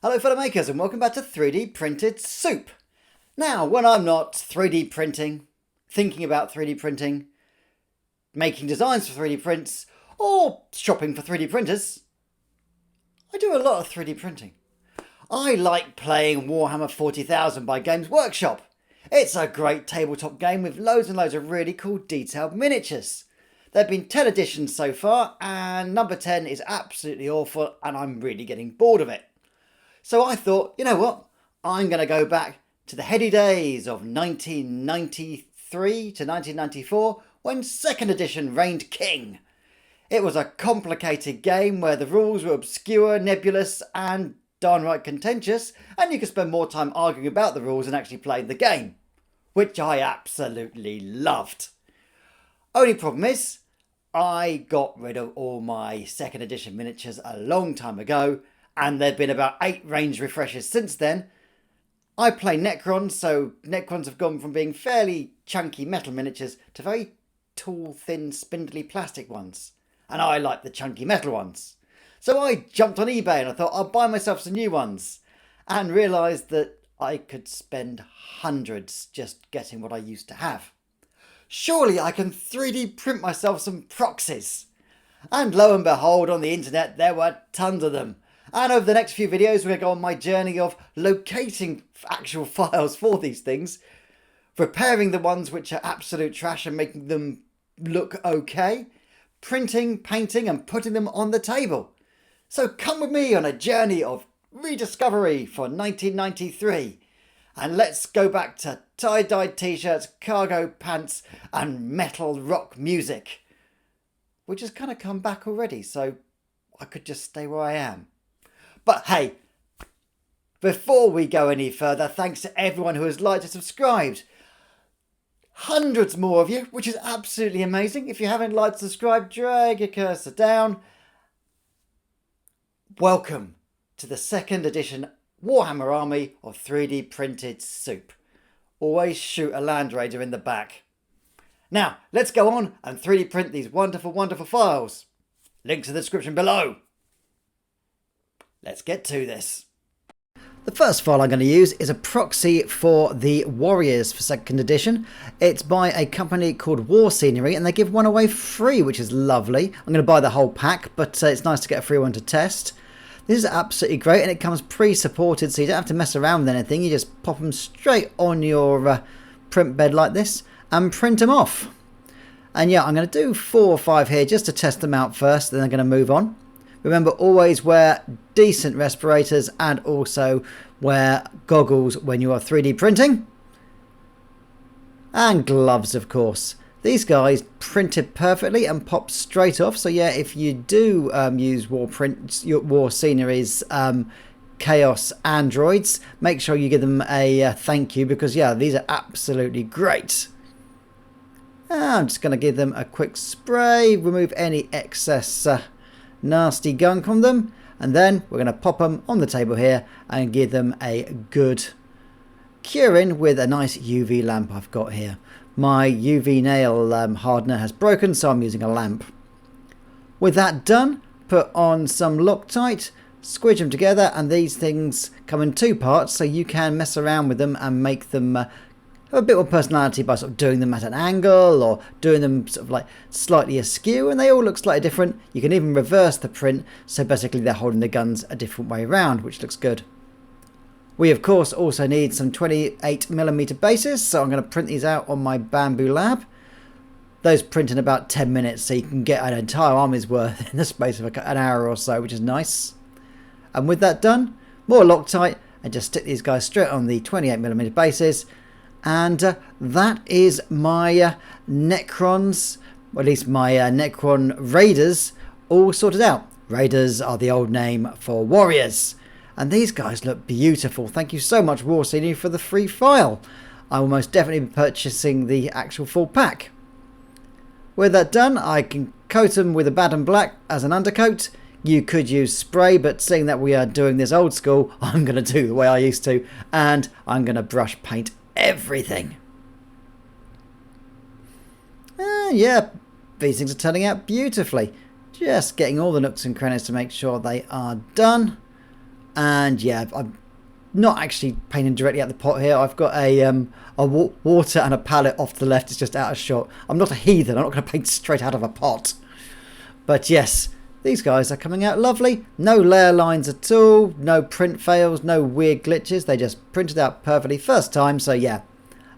Hello fellow makers and welcome back to 3D Printed Soup. Now, when I'm not 3D printing, thinking about 3D printing, making designs for 3D prints, or shopping for 3D printers, I do a lot of 3D printing. I like playing Warhammer 40,000 by Games Workshop. It's a great tabletop game with loads and loads of really cool detailed miniatures. There have been 10 editions so far and number 10 is absolutely awful and I'm really getting bored of it. So I thought, you know what, I'm going to go back to the heady days of 1993 to 1994 when 2nd edition reigned king. It was a complicated game where the rules were obscure, nebulous and downright contentious, and you could spend more time arguing about the rules than actually playing the game, which I absolutely loved. Only problem is, I got rid of all my 2nd edition miniatures a long time ago, and there've been about 8 range refreshes since then. I play Necrons, so Necrons have gone from being fairly chunky metal miniatures to very tall, thin, spindly plastic ones. And I like the chunky metal ones. So I jumped on eBay and I thought I'll buy myself some new ones. And realised that I could spend hundreds just getting what I used to have. Surely I can 3D print myself some proxies. And lo and behold, on the internet there were tons of them. And over the next few videos, we're going to go on my journey of locating actual files for these things, repairing the ones which are absolute trash and making them look okay, printing, painting and putting them on the table. So come with me on a journey of rediscovery for 1993. And let's go back to tie-dyed t-shirts, cargo pants and metal rock music, which has kind of come back already, so I could just stay where I am. But hey, before we go any further, thanks to everyone who has liked and subscribed. Hundreds more of you, which is absolutely amazing. If you haven't liked and subscribed, drag your cursor down. Welcome to the 2nd edition Warhammer Army of 3D Printed Soup. Always shoot a Land Raider in the back. Now, let's go on and 3D print these wonderful, wonderful files. Links in the description below. Let's get to this. The first file I'm going to use is a proxy for the Warriors for 2nd edition. It's by a company called War Scenery and they give one away free, which is lovely. I'm going to buy the whole pack, but it's nice to get a free one to test. This is absolutely great and it comes pre-supported, so you don't have to mess around with anything. You just pop them straight on your print bed like this and print them off. And yeah, I'm going to do 4 or 5 here just to test them out first, then I'm going to move on. Remember, always wear decent respirators and also wear goggles when you are 3D printing. And gloves, of course. These guys printed perfectly and pop straight off. So yeah, if you do use War Scenery's Chaos Androids, make sure you give them a thank you because yeah, these are absolutely great. I'm just going to give them a quick spray, remove any excess nasty gunk on them, and then we're going to pop them on the table here and give them a good curing with a nice UV lamp I've got here. My UV nail hardener has broken, so I'm using a lamp. With that done, put on some Loctite, squidge them together, and these things come in 2 parts, so you can mess around with them and make them have a bit more personality by sort of doing them at an angle or doing them sort of like slightly askew, and they all look slightly different. You can even reverse the print, so basically they're holding the guns a different way around, which looks good. We of course also need some 28mm bases, so I'm going to print these out on my Bamboo Lab. Those print in about 10 minutes, so you can get an entire army's worth in the space of an hour or so, which is nice. And with that done, more Loctite, and just stick these guys straight on the 28mm bases. And that is my Necrons, or at least my Necron Raiders, all sorted out. Raiders are the old name for warriors. And these guys look beautiful. Thank you so much, War Scenery, for the free file. I will most definitely be purchasing the actual full pack. With that done, I can coat them with a Baden Black as an undercoat. You could use spray, but seeing that we are doing this old school, I'm going to do the way I used to. And I'm going to brush paint everything. Yeah, these things are turning out beautifully. Just getting all the nooks and crannies to make sure they are done. And yeah, I'm not actually painting directly at the pot here. I've got a water and a palette off to the left. It's just out of shot. I'm not a heathen. I'm not going to paint straight out of a pot. But yes, these guys are coming out lovely. No layer lines at all. No print fails. No weird glitches. They just printed out perfectly first time. So yeah,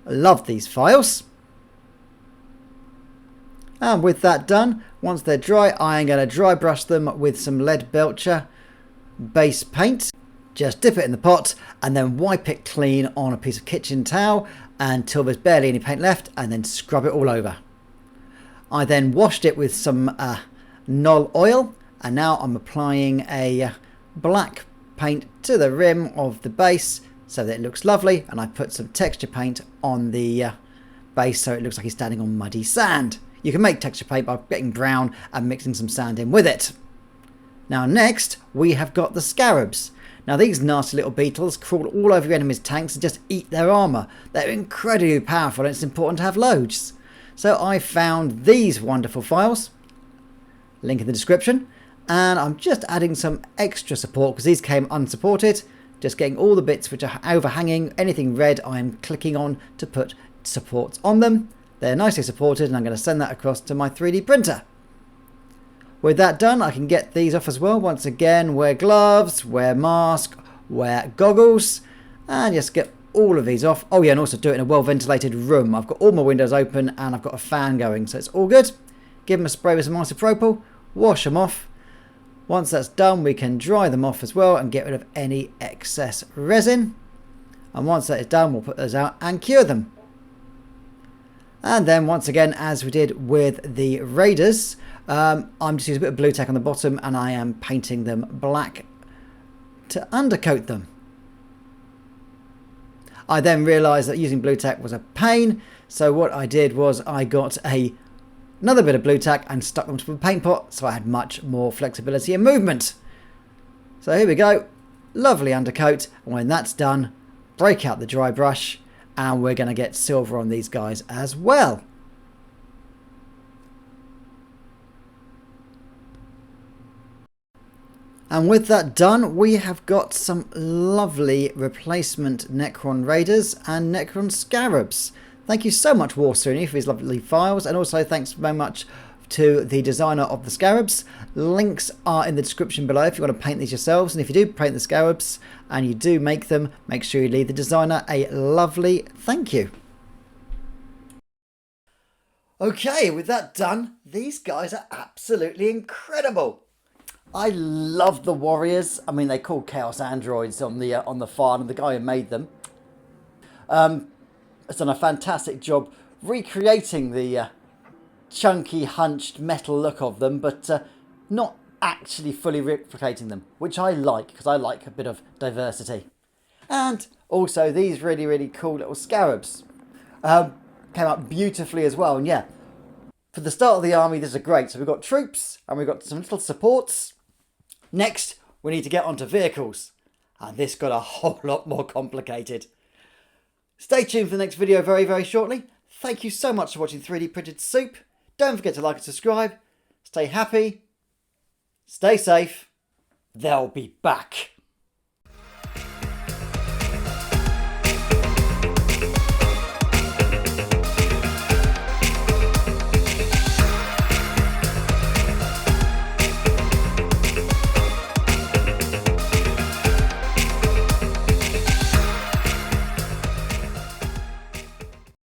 I love these files. And with that done, once they're dry, I am going to dry brush them with some lead belcher base paint. Just dip it in the pot and then wipe it clean on a piece of kitchen towel until there's barely any paint left, and then scrub it all over. I then washed it with some Null oil, and now I'm applying a black paint to the rim of the base so that it looks lovely, and I put some texture paint on the base so it looks like he's standing on muddy sand. You can make texture paint by getting brown and mixing some sand in with it. Now next we have got the Scarabs. Now these nasty little beetles crawl all over your enemy's tanks and just eat their armour. They're incredibly powerful and it's important to have loads. So I found these wonderful files, link in the description, and I'm just adding some extra support because these came unsupported. Just getting all the bits which are overhanging, anything red I'm clicking on to put supports on them. They're nicely supported and I'm going to send that across to my 3D printer. With that done, I can get these off as well. Once again, wear gloves, wear mask, wear goggles, and just get all of these off. Oh yeah, and also do it in a well-ventilated room. I've got all my windows open and I've got a fan going, so it's all good. Give them a spray with some isopropyl, wash them off. Once that's done, we can dry them off as well and get rid of any excess resin. And once that is done, we'll put those out and cure them. And then once again, as we did with the Raiders, I'm just using a bit of blue tack on the bottom and I am painting them black to undercoat them. I then realised that using blue tack was a pain, so what I did was I got another bit of blue tack and stuck them to the paint pot so I had much more flexibility and movement. So here we go, lovely undercoat, and when that's done, break out the dry brush and we're going to get silver on these guys as well. And with that done, we have got some lovely replacement Necron Raiders and Necron Scarabs. Thank you so much, Warsoony, for these lovely files, and also thanks very much to the designer of the Scarabs. Links are in the description below if you want to paint these yourselves, and if you do paint the Scarabs and you do make them, make sure you leave the designer a lovely thank you. Okay, with that done, these guys are absolutely incredible. I love the warriors. I mean, they're called Chaos Androids on the farm, and the guy who made them has done a fantastic job recreating the chunky, hunched metal look of them, but not actually fully replicating them, which I like because I like a bit of diversity. And also these really, really cool little Scarabs came out beautifully as well. And yeah, for the start of the army, this is great. So we've got troops and we've got some little supports. Next, we need to get onto vehicles, and this got a whole lot more complicated. Stay tuned for the next video very, very shortly. Thank you so much for watching 3D Printed Soup. Don't forget to like and subscribe. Stay happy. Stay safe. They'll be back.